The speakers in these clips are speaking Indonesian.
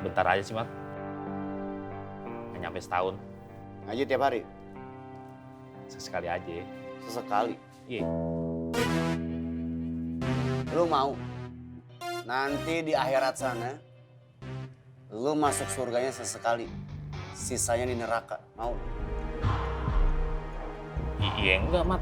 Bentar aja sih, Mat. Nggak nyampe setahun. Ngaji tiap hari? Sesekali aja. Sesekali? Iya. Lu mau nanti di akhirat sana lu masuk surganya sesekali, sisanya di neraka, mau? Iya enggak, Mat.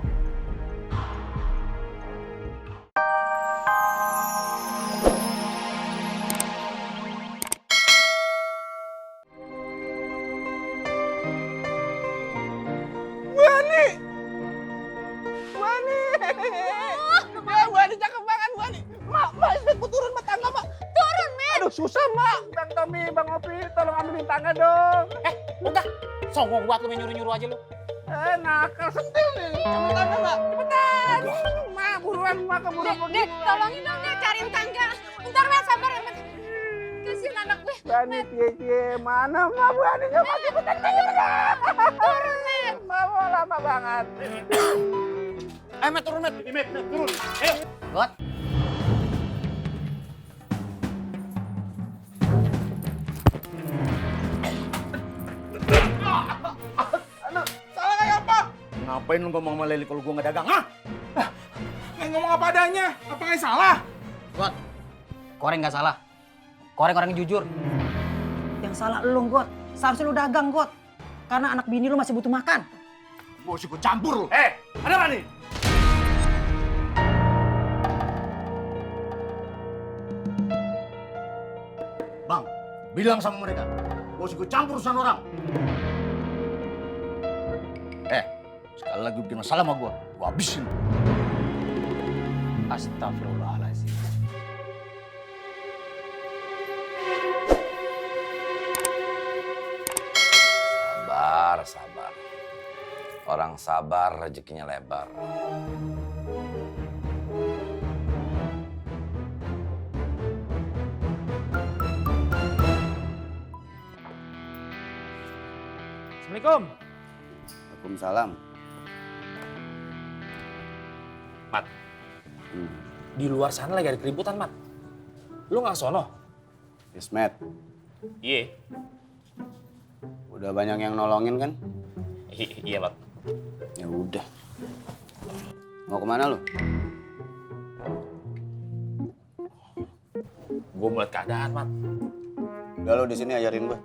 Buani cakep banget, Buani. Mak, ikut turun ke tangga, Mak. Turun, Men. Aduh, susah, Mak. Bang Tommy, Bang Opi, tolong ambilin tangga dong. Udah, songong buat lu main nyuruh-nyuruh aja lu. Nakal sentil nih. Ambil tangga, Mak. Cepetan. Mak, buruan, Mak, keburu pergi. Dek, tolongin dong, Dek, cariin tangga. Bentar, Mat, sabar ya, Mat. Kasihin anak gue. Buani, cie, mana, Mak? Buani, coba cepetan, cepetan. Turun, Men. Mak, mau lama banget. Met, turun, Met. Met, turun. Ayo. God. Salah kayak apa? Ngapain lu ngomong sama Leli kalau gua nggak dagang, ha? Kayak ngomong apa adanya. Apa yang salah? God, Koreng nggak salah. Koreng orang yang jujur. Yang salah lu, God. Seharusnya lu dagang, God. Karena anak bini lu masih butuh makan. Mau sih gua campur lu. Ada apa nih? Bang, bilang sama mereka. Mau sih gua campur urusan orang. Sekali lagi bikin masalah sama gua habisin. Astagfirullahaladzim. Sabar. Orang sabar rezekinya lebar. Assalamualaikum. Waalaikumsalam. Mat, di luar sana lagi ada keributan, Mat. Lu nggak sono? Ismet, Iya. udah banyak yang nolongin kan? Iya, Mat. Ya udah. Mau kemana lu? Gue melihat keadaan, Mat. Udah lu di sini ajarin gua.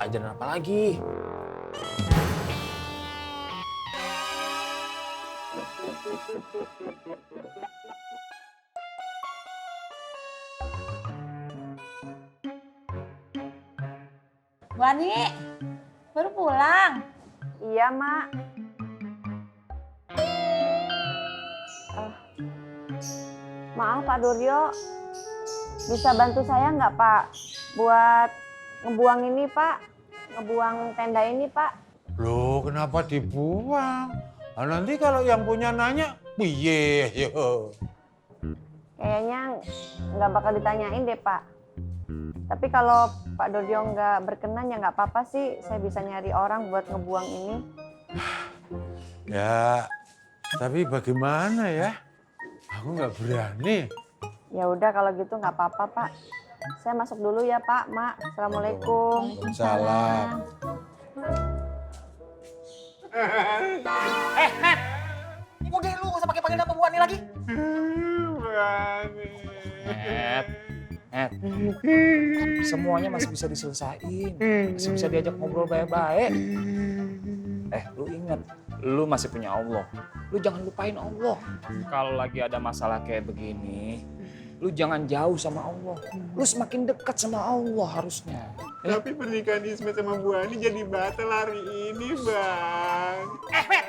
Ajaran apa lagi? Wani, baru pulang. Iya, Mak. Maaf, Pak Duryo. Bisa bantu saya nggak, Pak? Buat ngebuang ini, Pak. Ngebuang tenda ini, Pak. Loh, kenapa dibuang? Ah, nanti kalau yang punya nanya, piye yo. Kayaknya nggak bakal ditanyain deh, Pak. Tapi kalau Pak Duryo nggak berkenan ya nggak apa-apa sih. Saya bisa nyari orang buat ngebuang ini. Ya, tapi bagaimana ya? Aku nggak berani. Ya udah kalau gitu nggak apa-apa, Pak. Saya masuk dulu ya, Pak, Mak. Assalamualaikum. Salam. Met. Udah lu gak usah pakai panggil nama Bu Ani lagi. Ed, semuanya masih bisa diselesain, masih bisa diajak ngobrol baik-baik. Lu ingat, lu masih punya Allah. Lu jangan lupain Allah. Kalau lagi ada masalah kayak begini, lu jangan jauh sama Allah. Lu semakin dekat sama Allah harusnya. Tapi pernikahan Ismet sama Bu Ani jadi batal hari ini, Bang. Met.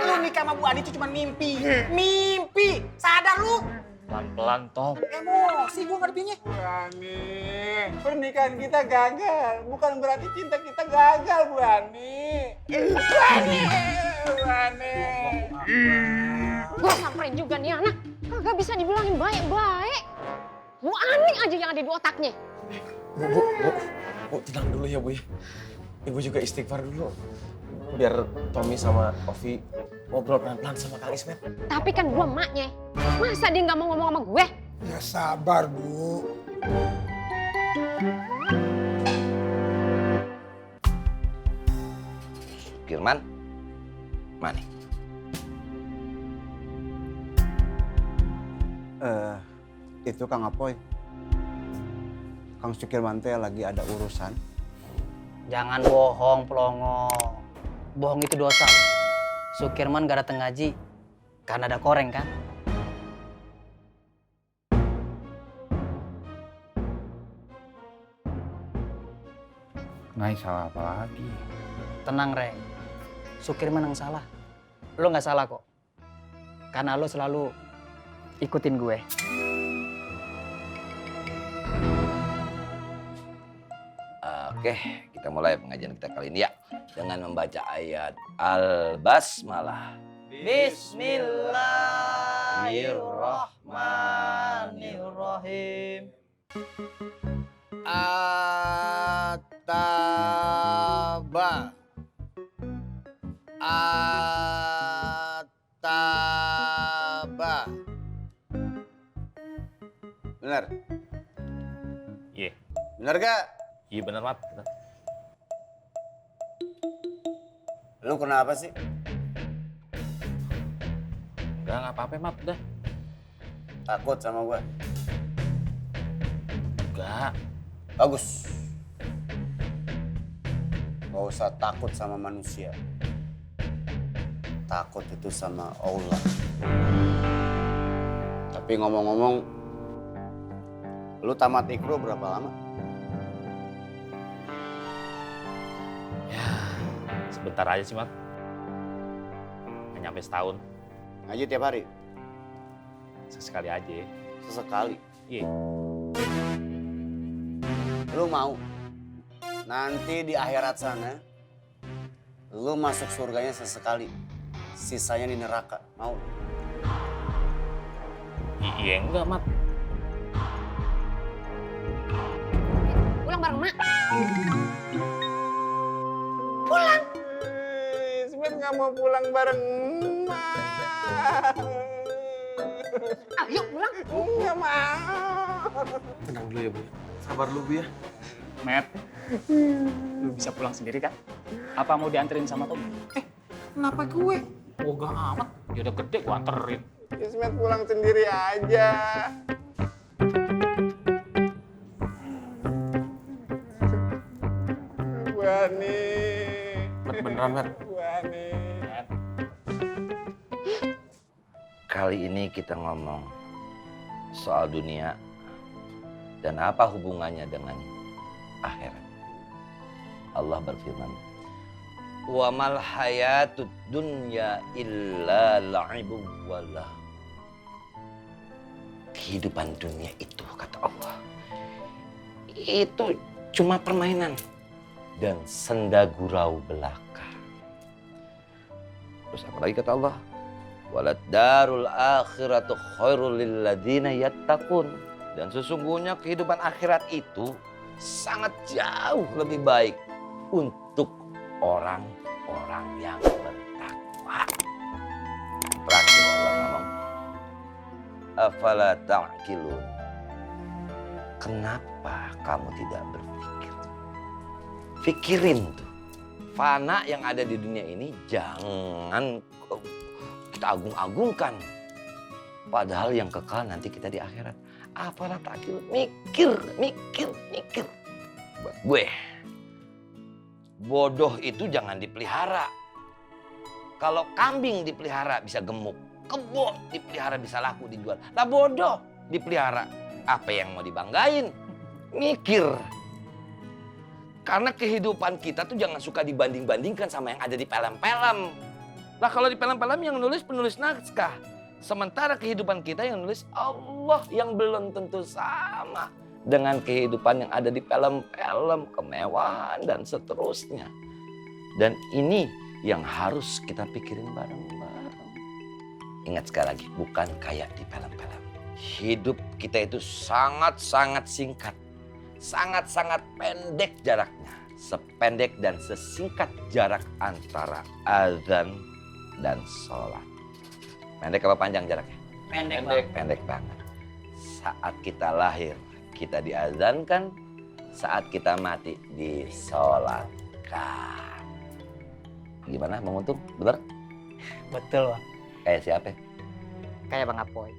Lu nikah sama Bu Ani itu cuma mimpi. Mimpi. Sadar lu. Pelan-pelan, Tom. Emosi gua ngadepinnya. Bu Ani, pernikahan kita gagal. Bukan berarti cinta kita gagal, Bu Ani. Bu Ani. Gue samperin juga nih anak. Kagak bisa dibilangin baik-baik. Bu Ani aja yang ada di otaknya. Bu, tenang dulu ya, Bu. Ibu juga istighfar dulu. Biar Tommy sama Ovi ngobrol pelan-pelan sama Kang Ismet. Tapi kan gue emaknya. Masa dia nggak mau ngomong sama gue? Ya sabar, Bu. Kirman, mana? Itu Kang Apoy. Kang Sukirman teh lagi ada urusan. Jangan bohong, Pelongo. Bohong itu dosa. Sukirman gak datang ngaji karena ada koreng kan? Nggak salah apa lagi. Tenang, Reng. Sukirman yang salah. Lo gak salah kok. Karena lo selalu ikutin gue. Oke, kita mulai pengajian kita kali ini ya. Dengan membaca ayat Al-Basmalah. Bismillahirrahmanirrahim. Ataba. Ataba. Benar? Iya. Benar gak? Iya bener, Mat. Lu kenapa sih? Nggak apa-apa, Mat. Udah. Takut sama gua? Enggak. Bagus. Gak usah takut sama manusia. Takut itu sama Allah. Tapi ngomong-ngomong, lu tamat Iqro berapa lama? Sebentar aja sih, Mat. Nggak nyampe setahun. Ngaji tiap hari? Sesekali aja. Sesekali? Iya. Lu mau nanti di akhirat sana, lu masuk surganya sesekali, sisanya di neraka. Mau? Iya enggak, Mat. Pulang bareng Mak. Ismet nggak mau pulang bareng emak. Ayo pulang. Nggak mau. Tenang dulu ya, Bu. Sabar dulu, Bu ya. Matt, lu bisa pulang sendiri kan? Apa mau dianterin sama Tom? Kenapa gue? Oh, gak amat. Dia udah gede, gua anterin. Ismet pulang sendiri aja. Buani. Beneran, Mat. Buani. Kali ini kita ngomong soal dunia dan apa hubungannya dengan akhirat. Allah berfirman, "Wa mal hayatud dunya illa la'ibun walah." Kehidupan dunia itu, kata Allah, itu cuma permainan dan senda gurau belaka. Terus apa lagi kata Allah? Walad darul akhiratu khairul lil ladzina yattaqun. Dan sesungguhnya kehidupan akhirat itu sangat jauh lebih baik untuk orang-orang yang bertakwa. Terakhir Allah ngomong, afala ta'qilun. Kenapa kamu tidak berpikir? Pikirin tuh. Fana yang ada di dunia ini jangan kita agung-agungkan. Padahal yang kekal nanti kita di akhirat. Apalah takil, mikir. Buat gue, bodoh itu jangan dipelihara. Kalau kambing dipelihara bisa gemuk, kebo dipelihara bisa laku dijual. Lah bodoh dipelihara, apa yang mau dibanggain? Mikir. Karena kehidupan kita tuh jangan suka dibanding-bandingkan sama yang ada di film-film. Lah kalau di film-film yang nulis penulis naskah. Sementara kehidupan kita yang nulis Allah yang belum tentu sama dengan kehidupan yang ada di film-film, kemewahan dan seterusnya. Dan ini yang harus kita pikirin bareng-bareng. Ingat sekali lagi, bukan kayak di film-film. Hidup kita itu sangat-sangat singkat. Sangat-sangat pendek jaraknya. Sependek dan sesingkat jarak antara azan dan sholat. Pendek apa panjang jaraknya? Pendek. Pendek banget. Saat kita lahir, kita diazankan, saat kita mati disolatkan. Gimana Bang Untung? Bener? Betul, Bang. Kayak siapa? Kayak Bang Apoy.